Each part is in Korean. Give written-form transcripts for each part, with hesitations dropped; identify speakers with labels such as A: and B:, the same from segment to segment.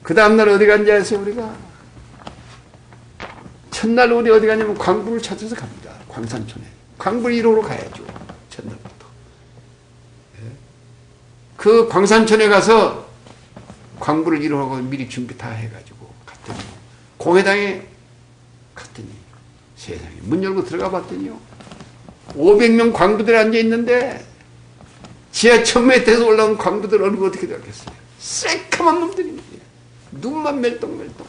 A: 그 다음날 어디 간지 아세요, 우리가? 첫날 우리 어디 가냐면 광부를 찾아서 갑니다. 광산촌에. 광부 1호로 가야죠. 첫날부터. 그 광산촌에 가서 광부를 1호하고 미리 준비 다 해가지고 갔더니 공회당에 갔더니 세상에 문 열고 들어가 봤더니요. 500명 광부들이 앉아있는데 지하 1000m에서 올라온 광부들 얼굴 어떻게 되었겠어요? 새까만 놈들입니다. 눈만 멜똥멜똥.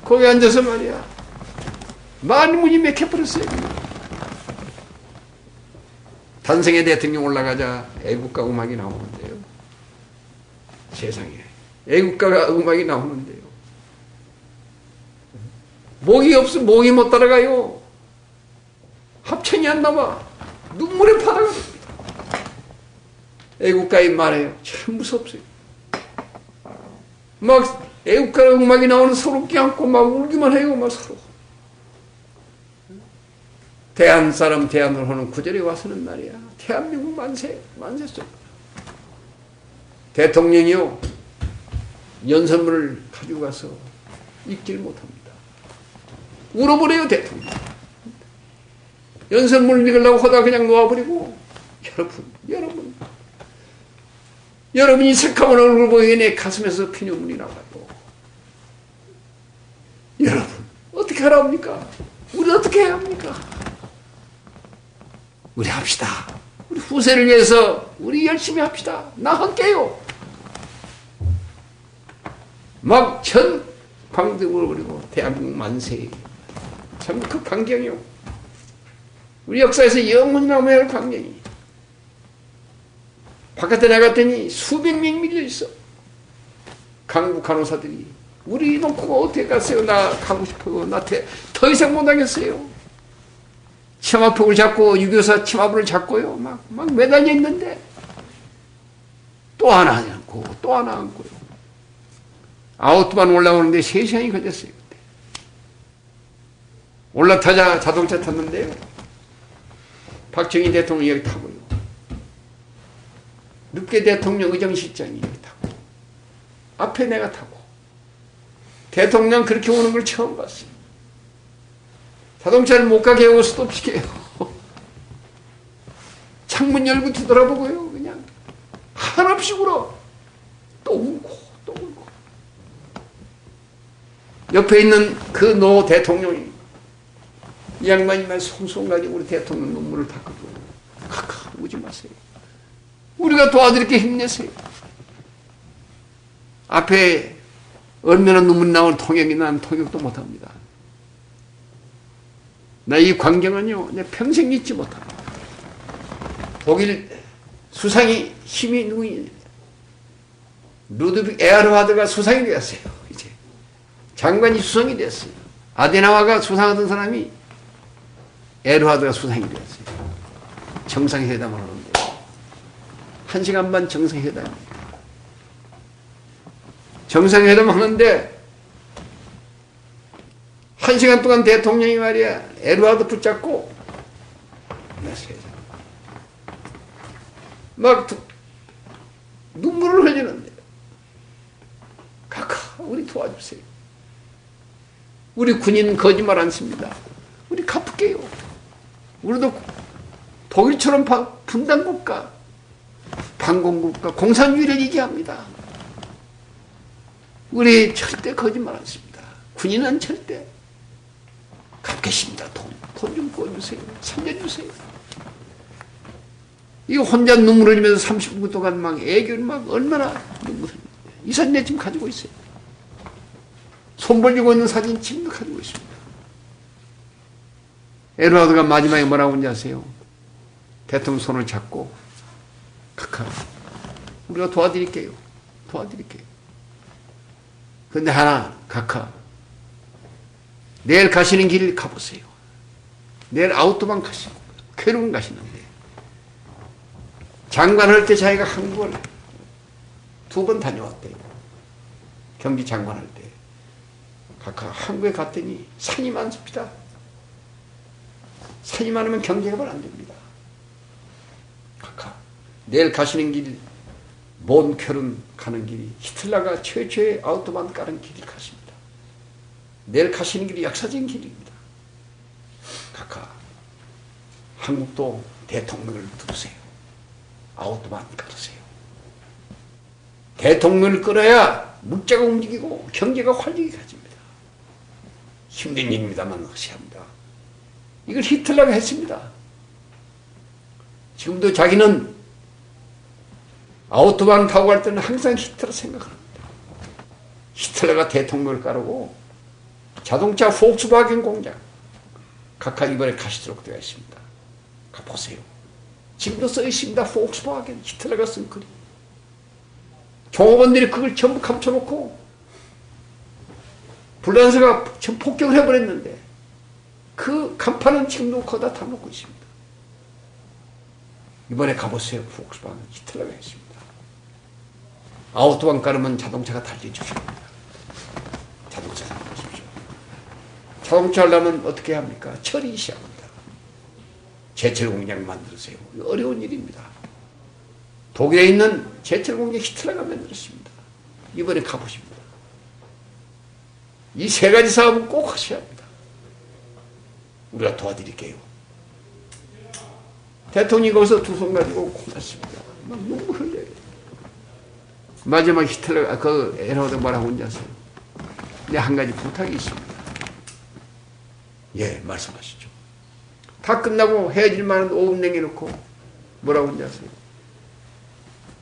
A: 거기 앉아서 말이야. 만문이 맥혀버렸어요. 단성의 대통령 올라가자 애국가 음악이 나오는데요. 세상에. 애국가 음악이 나오는데요. 목이 없으면 목이 못 따라가요. 합창이 안 나와. 눈물에 파다가 됩니다. 애국가에 말해요. 참 무섭어요. 막 애국가 음악이 나오는 서로 껴안고 막 울기만 해요. 막 서로. 대한 사람 대한을 하는 구절에 와서는 말이야. 대한민국 만세, 만세 속. 대통령이요. 연설문을 가지고 가서 읽지를 못합니다. 울어버려요, 대통령. 연설문을 읽으려고 하다가 그냥 놓아버리고, 여러분이 새까만 얼굴 보이게 내 가슴에서 피눈물이 나와요. 여러분, 어떻게 하라 합니까? 우리 어떻게 해야 합니까? 우리 합시다. 우리 후세를 위해서 우리 열심히 합시다. 나 함께요. 막 전 광대 울어버리고 대한민국 만세. 참 그 광경이요. 우리 역사에서 영원히 남아야 할 광경이. 바깥에 나갔더니 수백 명 밀려 있어. 강북 간호사들이 우리 놓고 어떻게 갔어요? 나 가고 싶어요. 나 더 이상 못 하겠어요. 치마폭을 잡고 6.24 치마부를 잡고요. 막 매달려 있는데 또 하나 안고 또 하나 안고요. 아웃반 올라오는데 3시간이 걸렸어요. 그때. 올라타자 자동차 탔는데요. 박정희 대통령 여기 타고요. 늑계 대통령 의정실장이 여기 타고 앞에 내가 타고 대통령 그렇게 오는 걸 처음 봤어요. 자동차를 못 가게 하고 스톱시켜요. 창문 열고 뒤돌아보고요. 그냥 한없이 울어. 또 울고 또 울고. 옆에 있는 그 노 대통령이 이 양반이만 송송 가지고 우리 대통령 눈물을 닦아주고 카카 우지 마세요. 우리가 도와드릴게 힘내세요. 앞에 얼마나 눈물 나오는 통역이 난 통역도 못합니다. 나 이 광경은요, 내 평생 잊지 못합니다. 독일 수상이 힘이 누구니? 루드빅 에어르하드가 수상이 되었어요. 이제 장관이 수상이 됐어요. 아데나와가 수상하던 사람이 에르하드가 수상이 되었어요. 정상회담을 하는데 1시간 반 정상회담. 정상회담 하는데 1시간 동안 대통령이 말이야 에르하드 붙잡고 막 눈물을 흘리는데 카카 우리 도와주세요. 우리 군인 거짓말 안 씁니다. 우리 갚을게요. 우리도 독일처럼 분단국가 반공국가 공산주의를 얘기합니다. 우리 절대 거짓말 안 씁니다. 군인은 절대 갚겠습니다. 돈 좀 구워주세요. 살려주세요. 이거 혼자 눈물 흘리면서 30분 동안 막 애교를 막 얼마나 눈물 흘리는데 이 사진 내 지금 가지고 있어요. 손 벌리고 있는 사진 지금도 가지고 있습니다. 에르하드가 마지막에 뭐라고 하는지 아세요? 대통령 손을 잡고 카카 우리가 도와드릴게요. 도와드릴게요. 근데 하나 카카 내일 가시는 길 가보세요. 내일 아우토반 가시고 쾌륜 가시는데 장관 할 때 자기가 한국을 2번 다녀왔대요. 경기 장관 할 때. 각각 한국에 갔더니 산이 많습니다. 산이 많으면 경제가 안 됩니다. 각각 내일 가시는 길 몬켈은 가는 길이 히틀러가 최초의 아우토반 가는 길이 같습니다. 내일 가시는 길이 역사적인 길입니다. 각하 한국도 대통령을 두세요. 아우토반 가르세요. 대통령을 끌어야 물자가 움직이고 경제가 활력이 가집니다. 힘든 일입니다만 하셔야 합니다. 이걸 히틀러가 했습니다. 지금도 자기는 아우토반 타고 갈 때는 항상 히틀러 생각합니다. 히틀러가 대통령을 깔고 자동차 폭스바겐 공장 각각 이번에 가시도록 되어 있습니다. 가보세요. 지금도 써 있습니다. 폭스바겐 히틀러가 쓴 글이. 종업원들이 그걸 전부 감춰놓고 불란서가 전 폭격을 해버렸는데 그 간판은 지금도 거기다 다 놓고 있습니다. 이번에 가보세요. 폭스바겐 히틀러가 했습니다. 아우토반 깔으면 자동차가 달려주십니다. 자동차 달려주십시오. 자동차 하려면 어떻게 합니까? 철이 시작합니다. 제철 공장 만들으세요. 어려운 일입니다. 독일에 있는 제철 공장 히틀러가 만들었습니다. 이번에 가보십니다. 이 세 가지 사업은 꼭 하셔야 합니다. 우리가 도와드릴게요. 대통령이 거기서 두 손 가지고 고맙습니다. 막 눈물 흘려요. 마지막 히틀러가 그 에르하드 뭐라고 혼자 하세요. 근데 한 가지 부탁이 있습니다. 예, 말씀하시죠. 다 끝나고 헤어질 만한 5분 남겨놓고 뭐라고 혼자 하세요.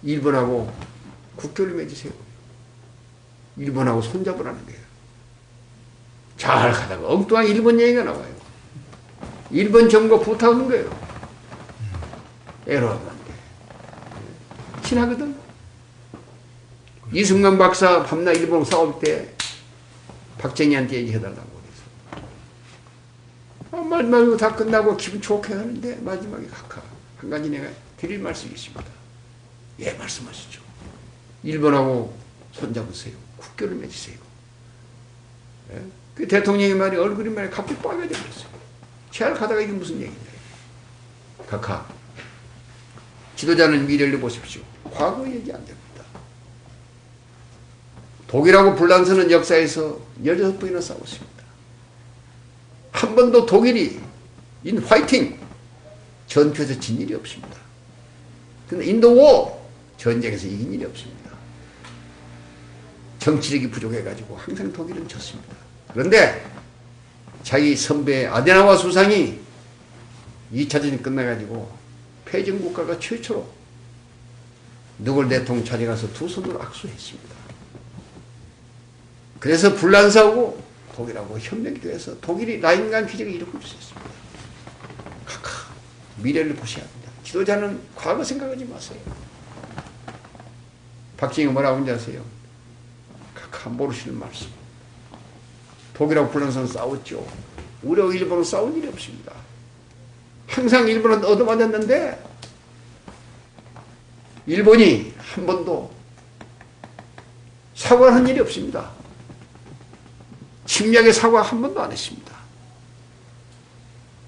A: 일본하고 국교를 맺으세요. 일본하고 손잡으라는 거예요. 잘 가다가 엉뚱한 일본 얘기가 나와요. 일본 정부가 부탁한 거예요. 에러하는데 친하거든. 이승만 박사 밤낮 일본 싸울 때 박정희한테 얘기해달라고 그래서 말 말고 다 끝나고 기분 좋게 하는데 마지막에 각하 한 가지 내가 드릴 말씀이 있습니다. 예, 말씀하시죠. 일본하고 손잡으세요. 국교를 맺으세요. 예? 그 대통령의 말이 얼굴이 말이 갑자기 빨개져 버렸어요. 잘 가다가 이게 무슨 얘기냐. 각하 지도자는 미래를 보십시오. 과거 얘기 안 됩니다. 독일하고 불란서는 역사에서 16번이나 싸웠습니다. 한 번도 독일이 인 화이팅 전투에서 진 일이 없습니다. 근데 인도워 전쟁에서 이긴 일이 없습니다. 정치력이 부족해가지고 항상 독일은 졌습니다. 그런데 자기 선배 아데나와 수상이 2차전이 끝나가지고 패전국가가 최초로 누굴 대통령 자리에 가서 두 손으로 악수했습니다. 그래서 불란서하고 독일하고 협력이 돼서 독일이 라인간 규제를 이루고 있었습니다. 각하 미래를 보셔야 합니다. 지도자는 과거 생각하지 마세요. 박정희가 뭐라고 하는지 아세요? 각하 모르시는 말씀. 독일하고 불란서는 싸웠죠. 우리하고 일본은 싸운 일이 없습니다. 항상 일본은 얻어맞았는데 일본이 한 번도 사과한 일이 없습니다. 침략의 사과 한 번도 안 했습니다.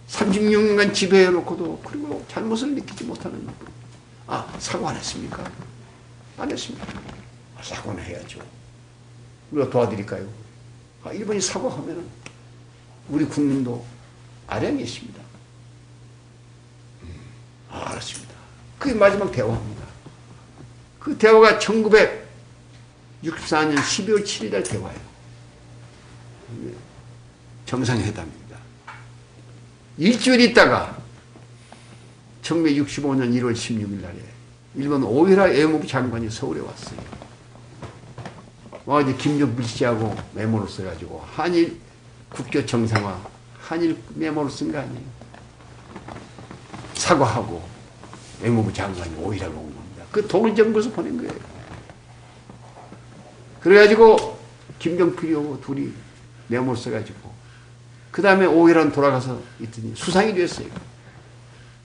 A: 36년간 지배해놓고도 그리고 잘못을 느끼지 못하는 사과 안 했습니까? 안 했습니다. 사과는 해야죠. 우리가 도와드릴까요? 일본이 사과하면 우리 국민도 아량이 있습니다. 알았습니다. 그게 마지막 대화입니다. 그 대화가 1964년 12월 7일 날 대화예요. 정상회담입니다. 일주일 있다가 1965년 1월 16일 날에 일본 오이라 외무부 장관이 서울에 왔어요. 이제 김정필 씨하고 메모를 써가지고 한일 국교 정상화, 한일 메모를 쓴 거 아니에요. 사과하고 외무부 장관이 오이라고 온 겁니다. 그 독일 정부에서 보낸 거예요. 그래가지고 김정필이하고 둘이 메모를 써가지고 그 다음에 오이라는 돌아가서 있더니 수상이 됐어요.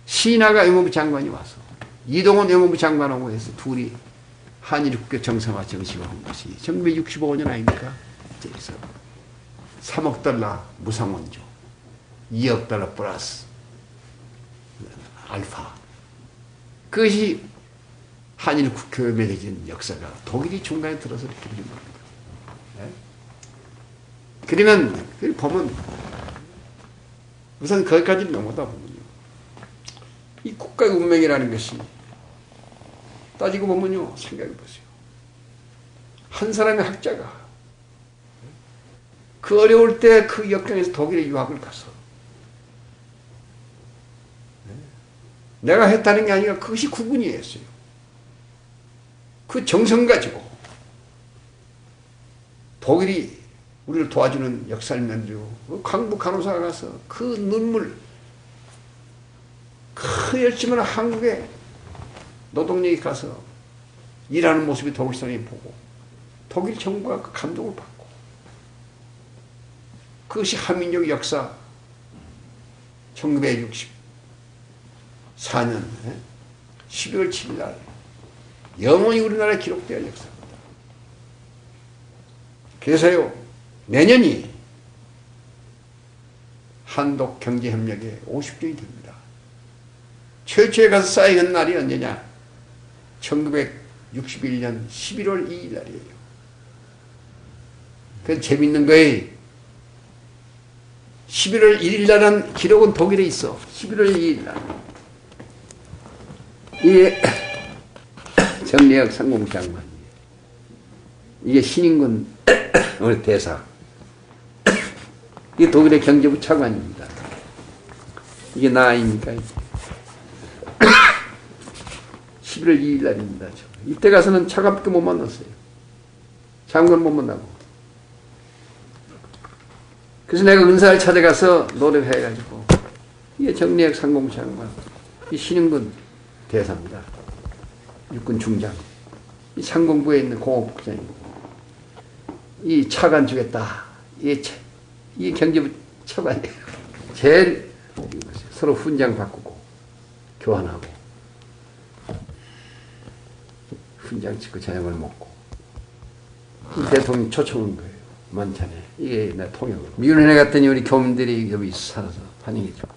A: 신하가 외무부 장관이 와서 이동원 외무부 장관하고 해서 둘이 한일 국교 정상화 정식을 한 것이 1965년 아닙니까? 저기서 3억 달러 무상원조, 2억 달러 플러스 알파. 그것이 한일 국교에 맺어진 역사가 독일이 중간에 들어서 이렇게 되는 겁니다. 네? 그러면 보면 우선 거기까지 넘어다 보면요, 이 국가의 운명이라는 것이 따지고 보면요, 생각해 보세요. 한 사람의 학자가 그 어려울 때 그 역경에서 독일에 유학을 가서 내가 했다는 게 아니라 그것이 국군이었어요. 그 정성 가지고 독일이 우리를 도와주는 역사를 만들고 강북 간호사가 가서 그 눈물, 그 열심을 한국에 노동력이 가서 일하는 모습이 독일 사람이 보고 독일 정부가 그 감동을 받고, 그것이 한민족 역사 1964년 12월 7일 날 영원히 우리나라에 기록되어 역사입니다. 그래서요, 내년이 한독 경제협력의 50주년이 됩니다. 최초에 가서 사인한 날이 언제냐? 1961년 11월 2일 날이에요. 그건 재밌는 거예요. 11월 1일 날은 기록은 독일에 있어. 11월 2일 날. 이게 정례학 상공장관. 이게 신인군 우리 대사. 이게 독일의 경제부 차관입니다. 이게 나 아닙니까? 11월 2일 날입니다. 이때 가서는 차관밖에 못 만났어요. 장관 못 만나고. 그래서 내가 은사를 찾아가서 노력해가지고, 이게 정례학 상공장관, 이 신인군 대사입니다. 육군 중장. 이 상공부에 있는 공업국장이고, 이 차관 주겠다. 이게 경제부 차관이에요. 제일 서로 훈장 바꾸고 교환하고 훈장 찍고 저녁을 먹고, 대통령 초청한 거예요. 만찬에. 이게 내 통역으로. 미운회 갔더니 우리 교민들이 여기 살아서 환영해주고,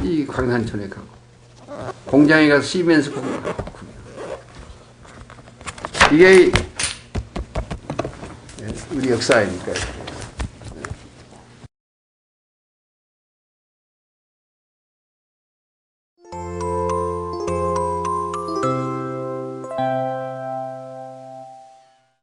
A: 이 광산촌에 가고, 공장에 가서 시멘스 보고, 이게 우리 역사 아닙니까?